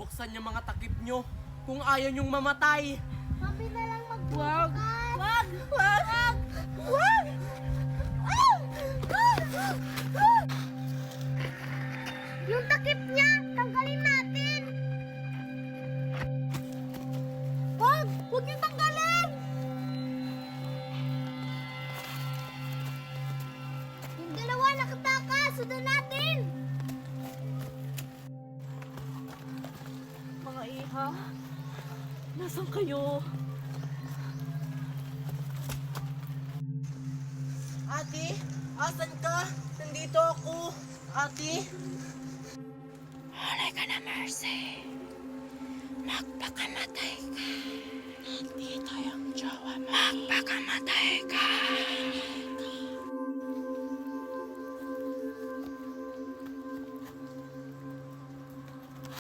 buksan yung mga takip nyo kung ayaw nyong mamatay. Mami na lang magbukas. Wag! Wag! Wag! Wag! Ah! Ah! Yung takip niya, tanggalin natin. Wag! Huwag niyo tanggalin! Yung dalawa nakatakas, sundan natin. Mga iha, nasaan kayo? Ate, asan ka? Nandito ako. Ate? Halay ka na, Mercy. Magpakamatay ka. Nandito yung jowa mo. Magpakamatay ka.